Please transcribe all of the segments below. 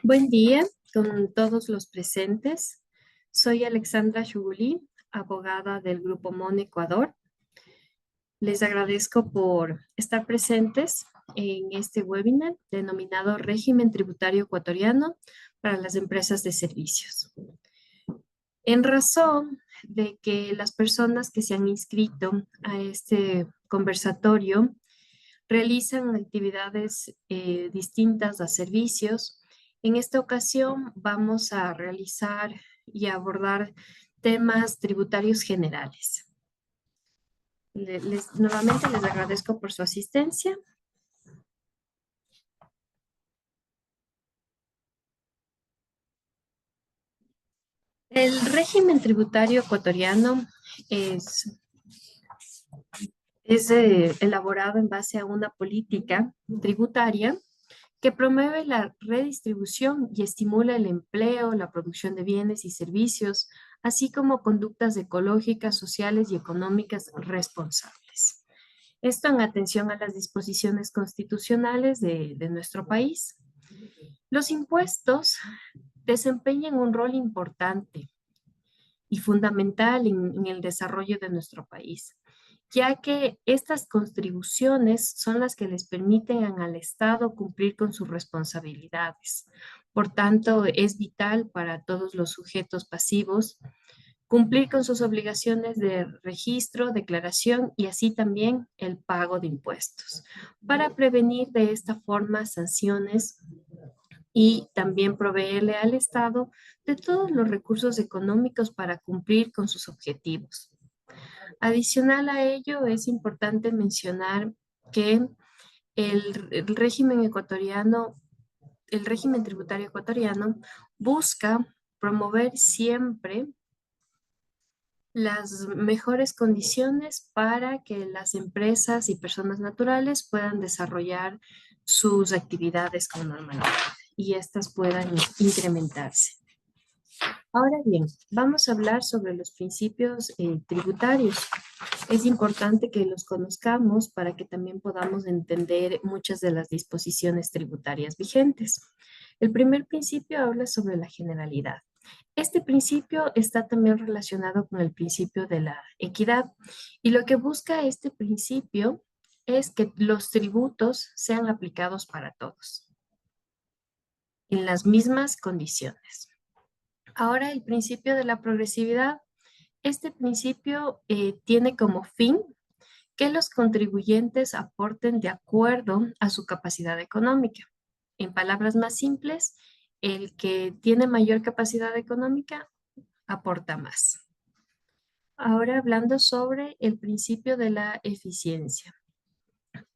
Buen día con todos los presentes. Soy Alexandra Shugulí, abogada del Grupo MON Ecuador. Les agradezco por estar presentes en este webinar denominado Régimen Tributario Ecuatoriano para las Empresas de Servicios. En razón de que las personas que se han inscrito a este conversatorio realizan actividades distintas a servicios. En esta ocasión vamos a realizar y abordar temas tributarios generales. Nuevamente les agradezco por su asistencia. El régimen tributario ecuatoriano es elaborado en base a una política tributaria que promueve la redistribución y estimula el empleo, la producción de bienes y servicios, así como conductas ecológicas, sociales y económicas responsables. Esto en atención a las disposiciones constitucionales de nuestro país. Los impuestos desempeñan un rol importante y fundamental en el desarrollo de nuestro país, ya que estas contribuciones son las que les permiten al Estado cumplir con sus responsabilidades. Por tanto, es vital para todos los sujetos pasivos cumplir con sus obligaciones de registro, declaración y así también el pago de impuestos, para prevenir de esta forma sanciones y también proveerle al Estado de todos los recursos económicos para cumplir con sus objetivos. Adicional a ello, es importante mencionar que el régimen ecuatoriano, el régimen tributario ecuatoriano busca promover siempre las mejores condiciones para que las empresas y personas naturales puedan desarrollar sus actividades con normalidad y estas puedan incrementarse. Ahora bien, vamos a hablar sobre los principios tributarios. Es importante que los conozcamos para que también podamos entender muchas de las disposiciones tributarias vigentes. El primer principio habla sobre la generalidad. Este principio está también relacionado con el principio de la equidad y lo que busca este principio es que los tributos sean aplicados para todos en las mismas condiciones. Ahora, el principio de la progresividad. Este principio tiene como fin que los contribuyentes aporten de acuerdo a su capacidad económica. En palabras más simples, el que tiene mayor capacidad económica aporta más. Ahora hablando sobre el principio de la eficiencia.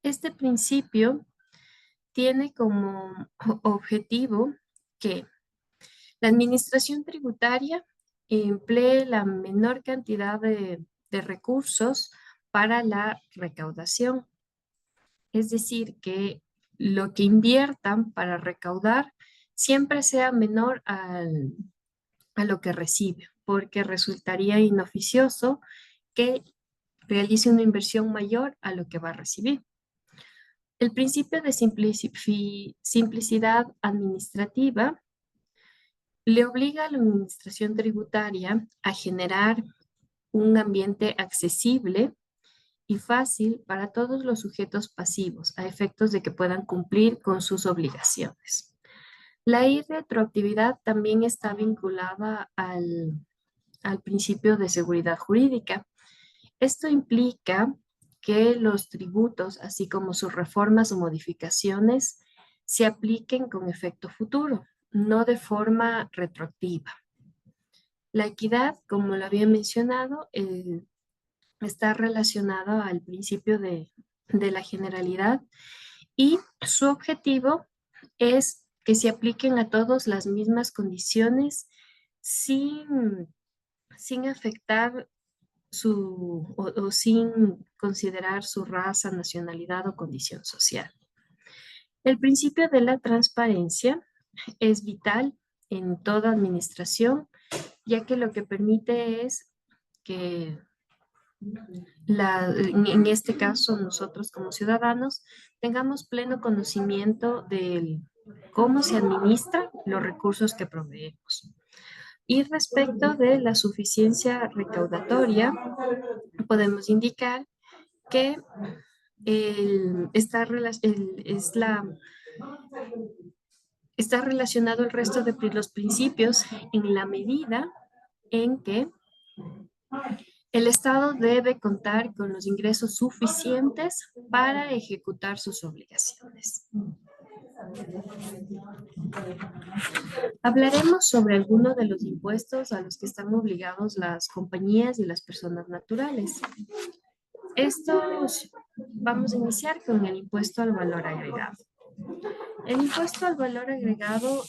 Este principio tiene como objetivo que la administración tributaria emplee la menor cantidad de recursos para la recaudación. Es decir, que lo que inviertan para recaudar siempre sea menor a lo que recibe, porque resultaría inoficioso que realice una inversión mayor a lo que va a recibir. El principio de simplicidad administrativa le obliga a la administración tributaria a generar un ambiente accesible y fácil para todos los sujetos pasivos, a efectos de que puedan cumplir con sus obligaciones. La irretroactividad también está vinculada al principio de seguridad jurídica. Esto implica que los tributos, así como sus reformas o modificaciones, se apliquen con efecto futuro, no de forma retroactiva. La equidad, como lo había mencionado, está relacionado al principio de la generalidad y su objetivo es que se apliquen a todos las mismas condiciones sin afectar o sin considerar su raza, nacionalidad o condición social. El principio de la transparencia es vital en toda administración, ya que lo que permite es que en este caso nosotros como ciudadanos tengamos pleno conocimiento cómo se administran los recursos que proveemos. Y respecto de la suficiencia recaudatoria, podemos indicar que está relacionado el resto de los principios en la medida en que el Estado debe contar con los ingresos suficientes para ejecutar sus obligaciones. Hablaremos sobre algunos de los impuestos a los que están obligados las compañías y las personas naturales. Vamos a iniciar con el impuesto al valor agregado. El impuesto al valor agregado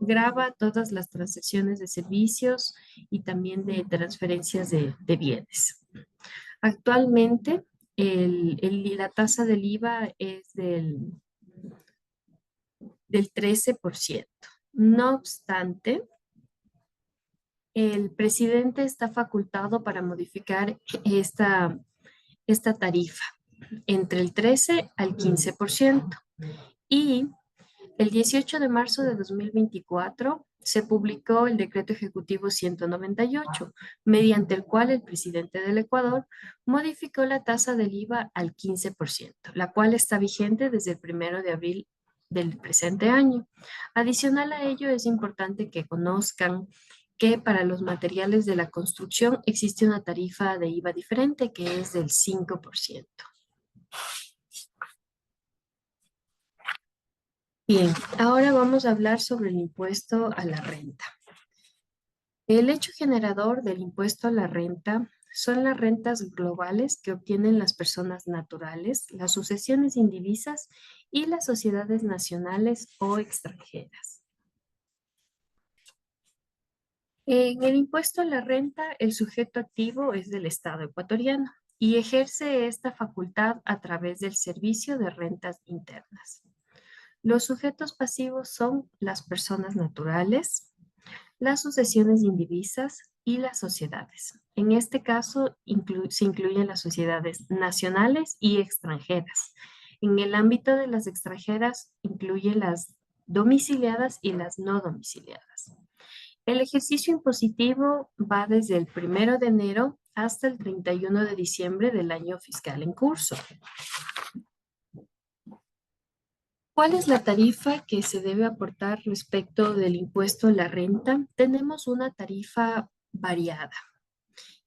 grava todas las transacciones de servicios y también de transferencias de bienes. Actualmente, la tasa del IVA es del 13%. No obstante, el presidente está facultado para modificar esta tarifa entre el 13 al 15%. Y el 18 de marzo de 2024 se publicó el decreto ejecutivo 198, mediante el cual el presidente del Ecuador modificó la tasa del IVA al 15%, la cual está vigente desde el 1 de abril del presente año. Adicional a ello, es importante que conozcan que para los materiales de la construcción existe una tarifa de IVA diferente que es del 5%. Bien, ahora vamos a hablar sobre el impuesto a la renta. El hecho generador del impuesto a la renta son las rentas globales que obtienen las personas naturales, las sucesiones indivisas y las sociedades nacionales o extranjeras. En el impuesto a la renta, el sujeto activo es del Estado ecuatoriano y ejerce esta facultad a través del Servicio de Rentas Internas. Los sujetos pasivos son las personas naturales, las sucesiones indivisas y las sociedades. En este caso se incluyen las sociedades nacionales y extranjeras. En el ámbito de las extranjeras incluye las domiciliadas y las no domiciliadas. El ejercicio impositivo va desde el 1 de enero hasta el 31 de diciembre del año fiscal en curso. ¿Cuál es la tarifa que se debe aportar respecto del impuesto a la renta? Tenemos una tarifa variada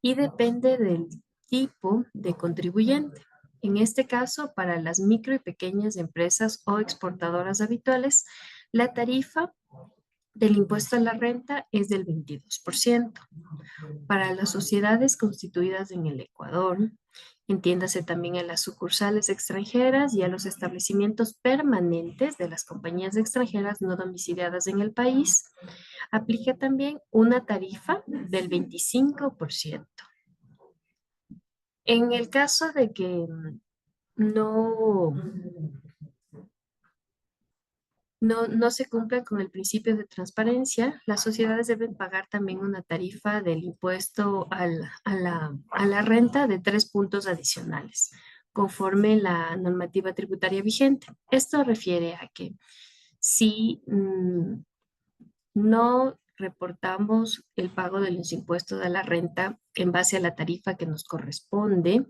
y depende del tipo de contribuyente. En este caso, para las micro y pequeñas empresas o exportadoras habituales, la tarifa del impuesto a la renta es del 22%. Para las sociedades constituidas en el Ecuador, entiéndase también a las sucursales extranjeras y a los establecimientos permanentes de las compañías extranjeras no domiciliadas en el país, aplica también una tarifa del 25%. En el caso de que no, no se cumpla con el principio de transparencia, las sociedades deben pagar también una tarifa del impuesto a la renta de 3 puntos adicionales, conforme la normativa tributaria vigente. Esto refiere a que si no reportamos el pago de los impuestos a la renta en base a la tarifa que nos corresponde,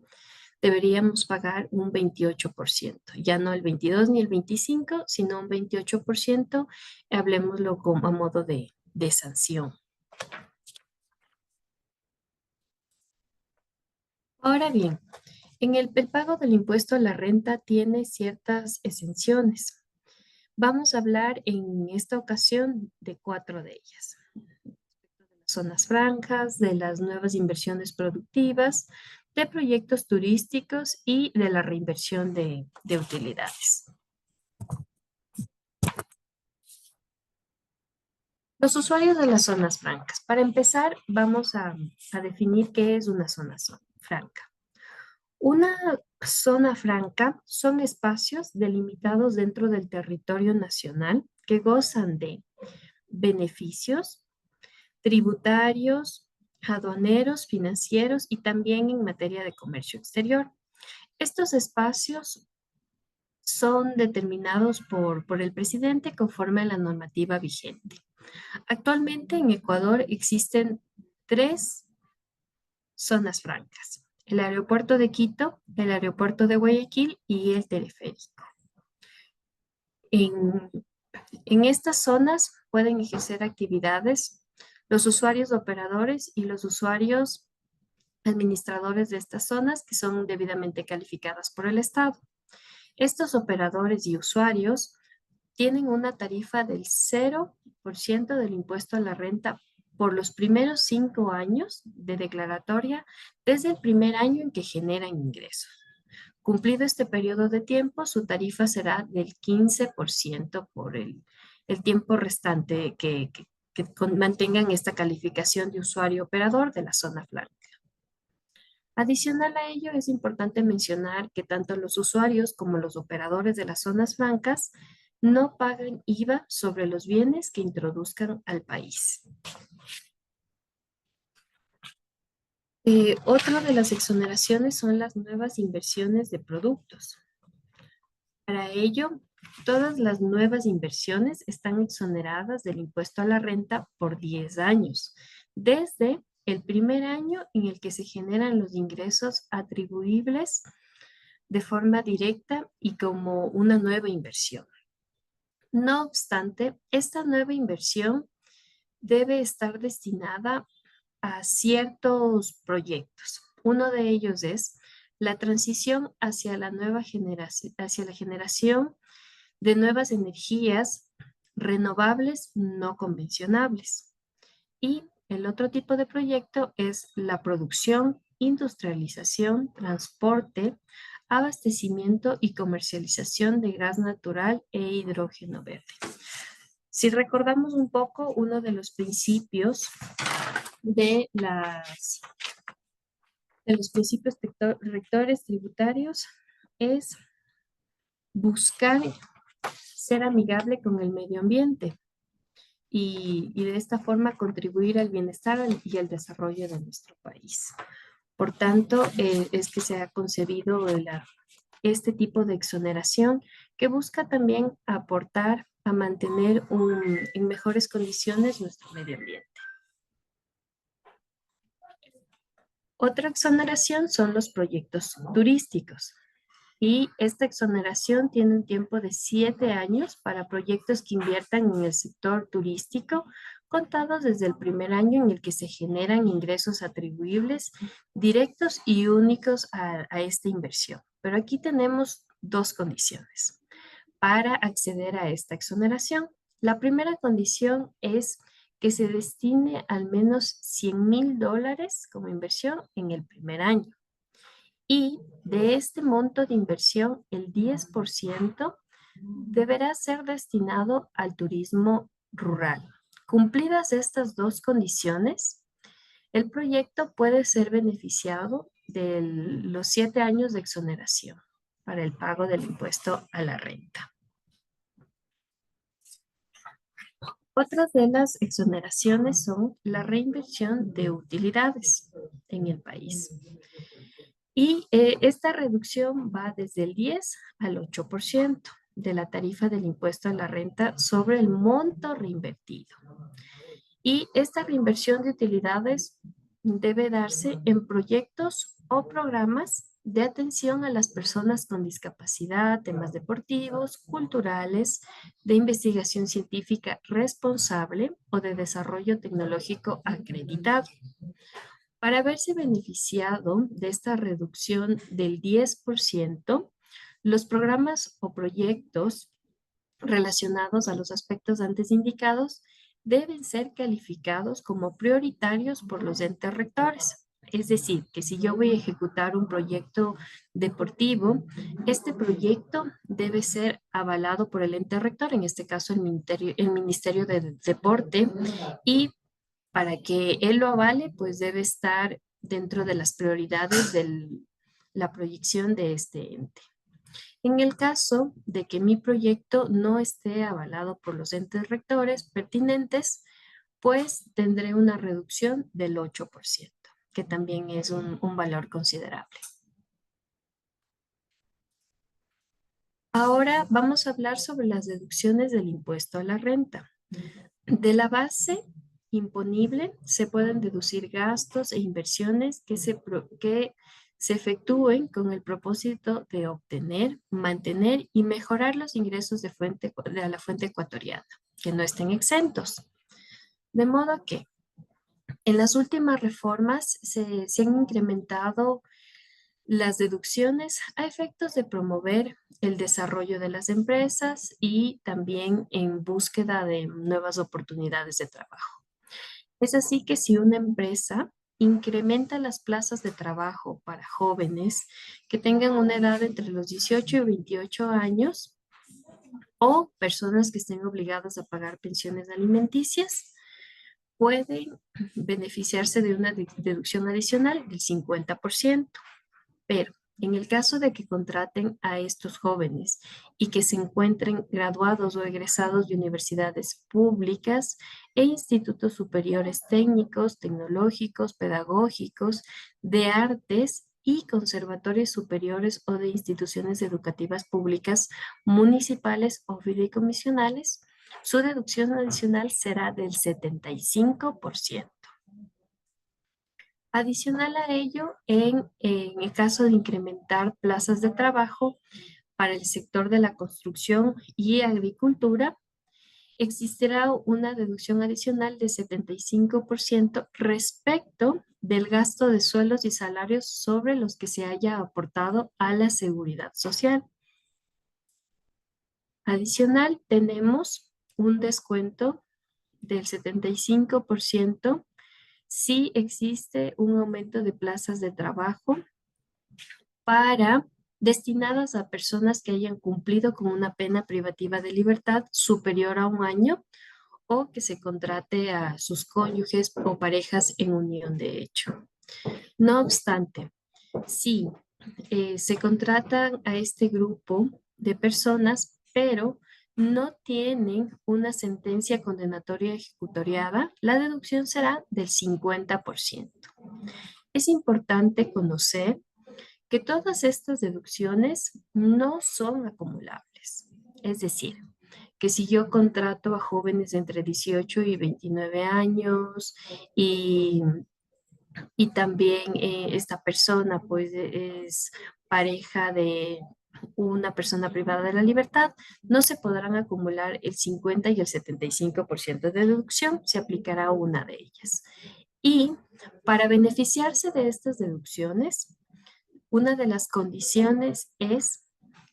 deberíamos pagar un 28%, ya no el 22 ni el 25, sino un 28%, hablemoslo como a modo de sanción. Ahora bien, el pago del impuesto a la renta tiene ciertas exenciones. Vamos a hablar en esta ocasión de 4 de ellas. Zonas francas, de las nuevas inversiones productivas, de proyectos turísticos y de la reinversión de utilidades. Los usuarios de las zonas francas. Para empezar, vamos a definir qué es una zona franca. Una zona franca son espacios delimitados dentro del territorio nacional que gozan de beneficios tributarios, aduaneros, financieros y también en materia de comercio exterior. Estos espacios son determinados por el presidente conforme a la normativa vigente. Actualmente en Ecuador existen 3 zonas francas: el aeropuerto de Quito, el aeropuerto de Guayaquil y el teleférico. En, en estas zonas pueden ejercer actividades los usuarios operadores y los usuarios administradores de estas zonas que son debidamente calificadas por el Estado. Estos operadores y usuarios tienen una tarifa del 0% del impuesto a la renta por los primeros 5 años de declaratoria desde el primer año en que generan ingresos. Cumplido este periodo de tiempo, su tarifa será del 15% por el tiempo restante que mantengan esta calificación de usuario operador de la zona franca. Adicional a ello, es importante mencionar que tanto los usuarios como los operadores de las zonas francas no pagan IVA sobre los bienes que introduzcan al país. Otra de las exoneraciones son las nuevas inversiones de productos. Para ello, todas las nuevas inversiones están exoneradas del impuesto a la renta por 10 años, desde el primer año en el que se generan los ingresos atribuibles de forma directa y como una nueva inversión. No obstante, esta nueva inversión debe estar destinada a ciertos proyectos. Uno de ellos es la transición hacia la nueva generación, hacia la generación de nuevas energías renovables no convencionales. Y el otro tipo de proyecto es la producción, industrialización, transporte, abastecimiento y comercialización de gas natural e hidrógeno verde. Si recordamos un poco, uno de los principios de los principios rectores tributarios es buscar ser amigable con el medio ambiente y de esta forma contribuir al bienestar y al desarrollo de nuestro país. Por tanto, es que se ha concebido este tipo de exoneración que busca también aportar a mantener en mejores condiciones nuestro medio ambiente. Otra exoneración son los proyectos turísticos. Y esta exoneración tiene un tiempo de 7 años para proyectos que inviertan en el sector turístico, contados desde el primer año en el que se generan ingresos atribuibles directos y únicos a esta inversión. Pero aquí tenemos 2 condiciones para acceder a esta exoneración. La primera condición es que se destine al menos $100,000 como inversión en el primer año. Y de este monto de inversión, el 10% deberá ser destinado al turismo rural. Cumplidas estas 2 condiciones, el proyecto puede ser beneficiado de los 7 años de exoneración para el pago del impuesto a la renta. Otras de las exoneraciones son la reinversión de utilidades en el país. Y esta reducción va desde el 10 al 8% de la tarifa del impuesto a la renta sobre el monto reinvertido. Y esta reinversión de utilidades debe darse en proyectos o programas de atención a las personas con discapacidad, temas deportivos, culturales, de investigación científica responsable o de desarrollo tecnológico acreditado. Para haberse beneficiado de esta reducción del 10%, los programas o proyectos relacionados a los aspectos antes indicados deben ser calificados como prioritarios por los entes rectores. Es decir, que si yo voy a ejecutar un proyecto deportivo, este proyecto debe ser avalado por el ente rector, en este caso el Ministerio de Deporte, y para que él lo avale, pues debe estar dentro de las prioridades de la proyección de este ente. En el caso de que mi proyecto no esté avalado por los entes rectores pertinentes, pues tendré una reducción del 8%, que también es un valor considerable. Ahora vamos a hablar sobre las deducciones del impuesto a la renta. De la base imponible se pueden deducir gastos e inversiones que se efectúen con el propósito de obtener, mantener y mejorar los ingresos de la fuente ecuatoriana, que no estén exentos. De modo que en las últimas reformas se han incrementado las deducciones a efectos de promover el desarrollo de las empresas y también en búsqueda de nuevas oportunidades de trabajo. Es así que si una empresa incrementa las plazas de trabajo para jóvenes que tengan una edad entre los 18 y 28 años o personas que estén obligadas a pagar pensiones alimenticias, pueden beneficiarse de una deducción adicional del 50%. Pero en el caso de que contraten a estos jóvenes y que se encuentren graduados o egresados de universidades públicas e institutos superiores técnicos, tecnológicos, pedagógicos, de artes y conservatorios superiores o de instituciones educativas públicas municipales o fideicomisionales, su deducción adicional será del 75%. Adicional a ello, en el caso de incrementar plazas de trabajo para el sector de la construcción y agricultura, existirá una deducción adicional de 75% respecto del gasto de sueldos y salarios sobre los que se haya aportado a la seguridad social. Adicional, tenemos un descuento del 75% si existe un aumento de plazas de trabajo para destinadas a personas que hayan cumplido con una pena privativa de libertad superior a 1 año o que se contrate a sus cónyuges o parejas en unión de hecho. No obstante, si se contratan a este grupo de personas, pero no tienen una sentencia condenatoria ejecutoriada, la deducción será del 50%. Es importante conocer que todas estas deducciones no son acumulables. Es decir, que si yo contrato a jóvenes entre 18 y 29 años y, y también esta persona pues es pareja de una persona privada de la libertad, no se podrán acumular el 50 y el 75% de deducción, se aplicará a una de ellas. Y para beneficiarse de estas deducciones, una de las condiciones es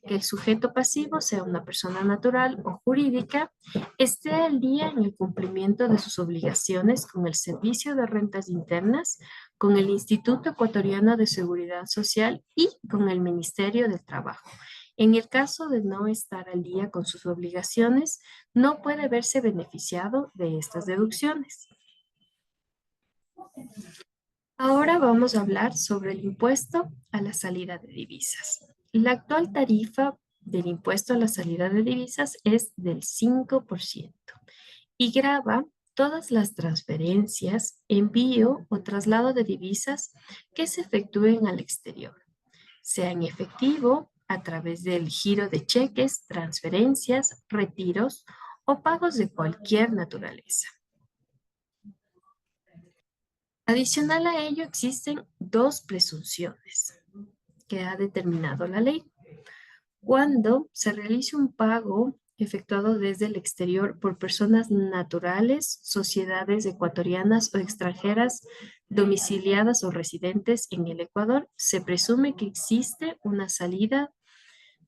que el sujeto pasivo sea una persona natural o jurídica, esté al día en el cumplimiento de sus obligaciones con el Servicio de Rentas Internas, con el Instituto Ecuatoriano de Seguridad Social y con el Ministerio del Trabajo. En el caso de no estar al día con sus obligaciones, no puede verse beneficiado de estas deducciones. Ahora vamos a hablar sobre el impuesto a la salida de divisas. La actual tarifa del impuesto a la salida de divisas es del 5% y grava todas las transferencias, envío o traslado de divisas que se efectúen al exterior, sea en efectivo, a través del giro de cheques, transferencias, retiros o pagos de cualquier naturaleza. Adicional a ello, existen dos presunciones que ha determinado la ley. Cuando se realice un pago efectuado desde el exterior por personas naturales, sociedades ecuatorianas o extranjeras domiciliadas o residentes en el Ecuador, se presume que existe una salida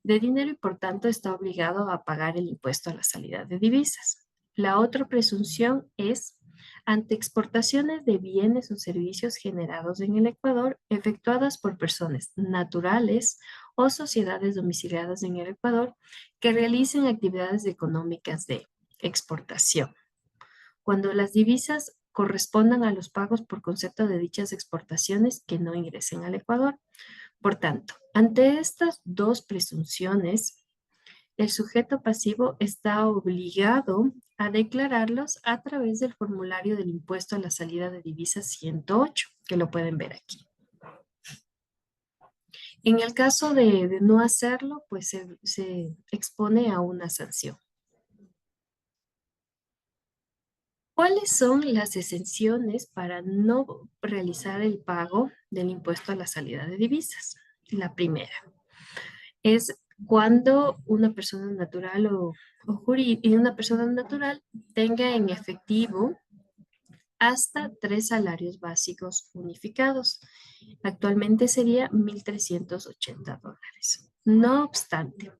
de dinero y por tanto está obligado a pagar el impuesto a la salida de divisas. La otra presunción es ante exportaciones de bienes o servicios generados en el Ecuador efectuadas por personas naturales o sociedades domiciliadas en el Ecuador que realicen actividades económicas de exportación. Cuando las divisas correspondan a los pagos por concepto de dichas exportaciones que no ingresen al Ecuador. Por tanto, ante estas dos presunciones, el sujeto pasivo está obligado a declararlos a través del formulario del impuesto a la salida de divisas 108, que lo pueden ver aquí. En el caso de no hacerlo, pues se expone a una sanción. ¿Cuáles son las exenciones para no realizar el pago del impuesto a la salida de divisas? La primera es cuando una persona natural o jurídica, una persona natural tenga en efectivo hasta 3 salarios básicos unificados. Actualmente sería $1,380. No obstante,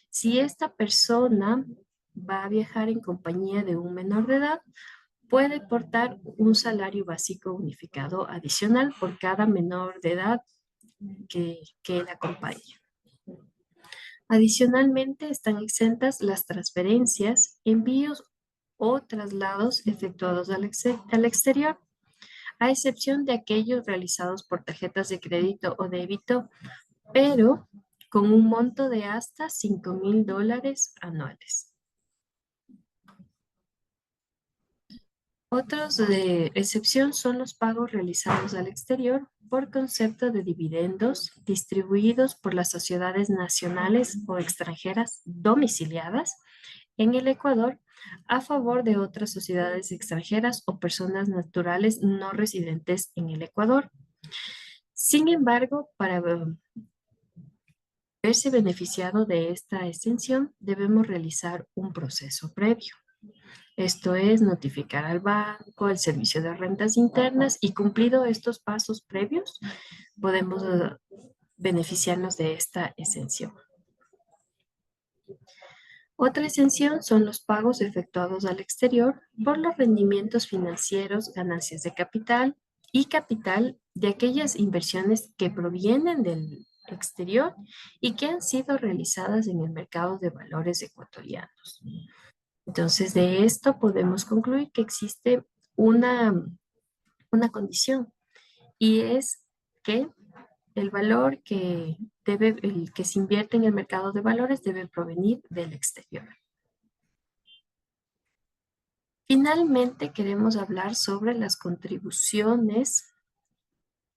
si esta persona va a viajar en compañía de un menor de edad, puede portar un salario básico unificado adicional por cada menor de edad que él acompañe. Adicionalmente, están exentas las transferencias, envíos o traslados efectuados al exterior, a excepción de aquellos realizados por tarjetas de crédito o débito, pero con un monto de hasta $5,000 anuales. Otros de excepción son los pagos realizados al exterior por concepto de dividendos distribuidos por las sociedades nacionales o extranjeras domiciliadas en el Ecuador a favor de otras sociedades extranjeras o personas naturales no residentes en el Ecuador. Sin embargo, para verse beneficiado de esta exención, debemos realizar un proceso previo. Esto es notificar al banco, al servicio de rentas internas y cumplido estos pasos previos, podemos beneficiarnos de esta exención. Otra exención son los pagos efectuados al exterior por los rendimientos financieros, ganancias de capital y capital de aquellas inversiones que provienen del exterior y que han sido realizadas en el mercado de valores ecuatorianos. Entonces, de esto podemos concluir que existe una, una condición y es que el valor el que se invierte en el mercado de valores debe provenir del exterior. Finalmente, queremos hablar sobre las contribuciones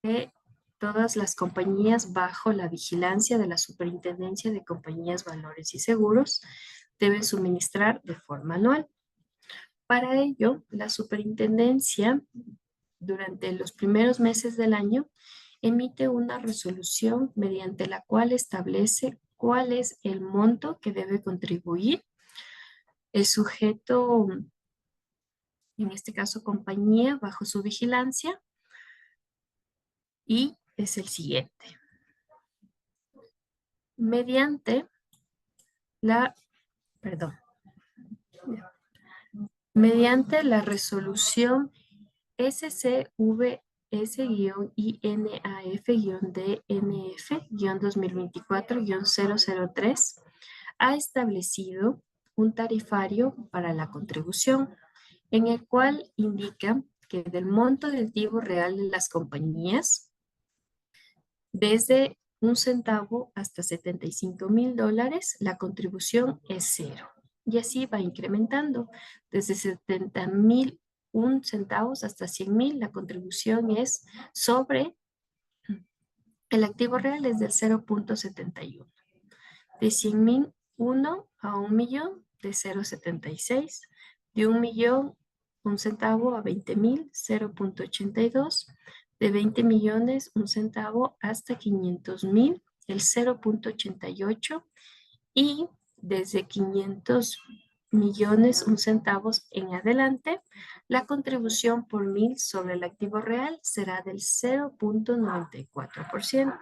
que todas las compañías bajo la vigilancia de la Superintendencia de Compañías, Valores y Seguros deben suministrar de forma anual. Para ello, la Superintendencia, durante los primeros meses del año, emite una resolución mediante la cual establece cuál es el monto que debe contribuir el sujeto, en este caso compañía, bajo su vigilancia, y es el siguiente. Mediante la, perdón, mediante la resolución SCVS-INAF-DNF-2024-003, ha establecido un tarifario para la contribución, en el cual indica que del monto del tipo real de las compañías, desde $1 hasta $75,000, la contribución es cero. Y así va incrementando. Desde 70,001 centavos hasta 100,000, la contribución es sobre el activo real es del 0,71. De 100,001 a 1,000,000, de 0,76. De 1,000,000, 1 centavo a 20,000, 0,82. De 20 millones, 1 centavo hasta 500,000, el 0,88. Y desde 500 millones, 1 centavos en adelante, la contribución por 1,000 sobre el activo real será del 0,94%.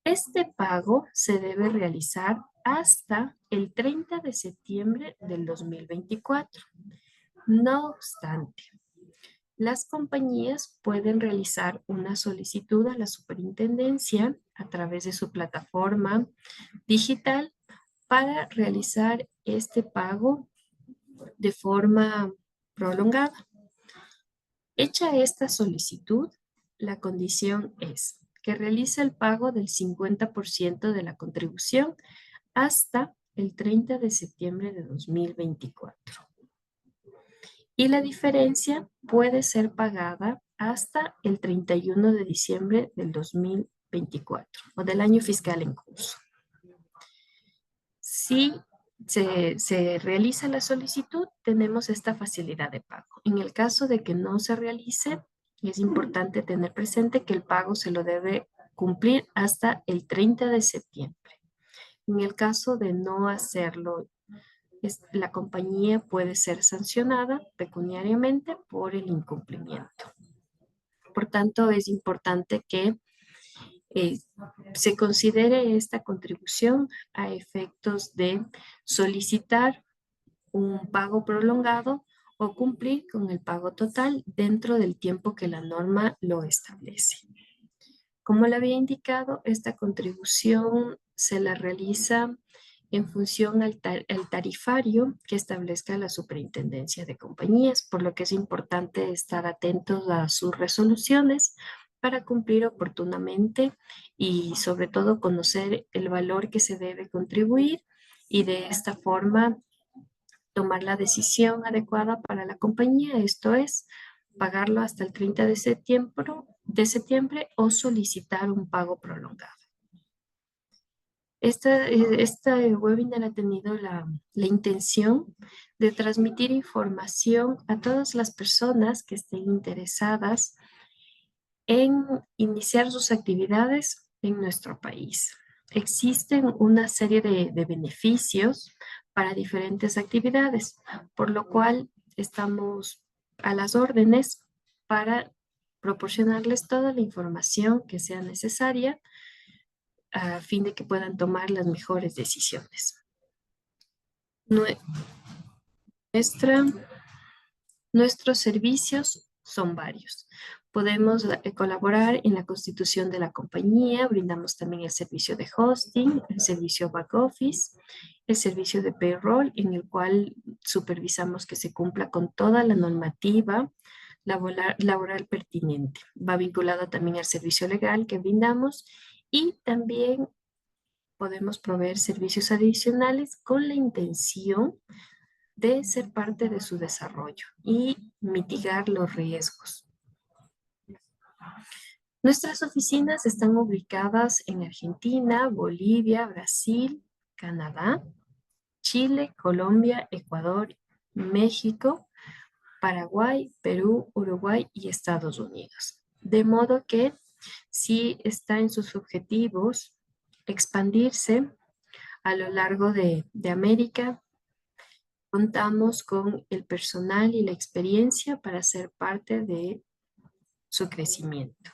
Este pago se debe realizar hasta el 30 de septiembre del 2024. No obstante, las compañías pueden realizar una solicitud a la superintendencia a través de su plataforma digital para realizar este pago de forma prolongada. Hecha esta solicitud, la condición es que realice el pago del 50% de la contribución hasta el 30 de septiembre de 2024. Y la diferencia puede ser pagada hasta el 31 de diciembre del 2024. 2024 o del año fiscal en curso. Si se realiza la solicitud, tenemos esta facilidad de pago. En el caso de que no se realice, es importante tener presente que el pago se lo debe cumplir hasta el 30 de septiembre. En el caso de no hacerlo, la compañía puede ser sancionada pecuniariamente por el incumplimiento. Por tanto, es importante que eh, se considere esta contribución a efectos de solicitar un pago prolongado o cumplir con el pago total dentro del tiempo que la norma lo establece. Como le había indicado, esta contribución se la realiza en función al tarifario que establezca la Superintendencia de Compañías, por lo que es importante estar atentos a sus resoluciones para cumplir oportunamente y sobre todo conocer el valor que se debe contribuir y de esta forma tomar la decisión adecuada para la compañía, esto es, pagarlo hasta el 30 de septiembre o solicitar un pago prolongado. Este webinar ha tenido la intención de transmitir información a todas las personas que estén interesadas en iniciar sus actividades en nuestro país. Existen una serie de beneficios para diferentes actividades, por lo cual estamos a las órdenes para proporcionarles toda la información que sea necesaria a fin de que puedan tomar las mejores decisiones. Nuestra Nuestros servicios son varios. Podemos colaborar en la constitución de la compañía, brindamos también el servicio de hosting, el servicio back office, el servicio de payroll, en el cual supervisamos que se cumpla con toda la normativa laboral pertinente. Va vinculado también al servicio legal que brindamos y también podemos proveer servicios adicionales con la intención de ser parte de su desarrollo y mitigar los riesgos. Nuestras oficinas están ubicadas en Argentina, Bolivia, Brasil, Canadá, Chile, Colombia, Ecuador, México, Paraguay, Perú, Uruguay y Estados Unidos. De modo que si está en sus objetivos expandirse a lo largo de América, contamos con el personal y la experiencia para ser parte de su crecimiento.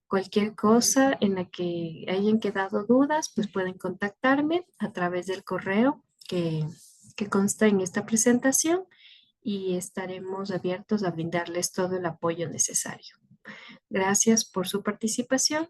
Cualquier cosa en la que hayan quedado dudas, pues pueden contactarme a través del correo que consta en esta presentación y estaremos abiertos a brindarles todo el apoyo necesario. Gracias por su participación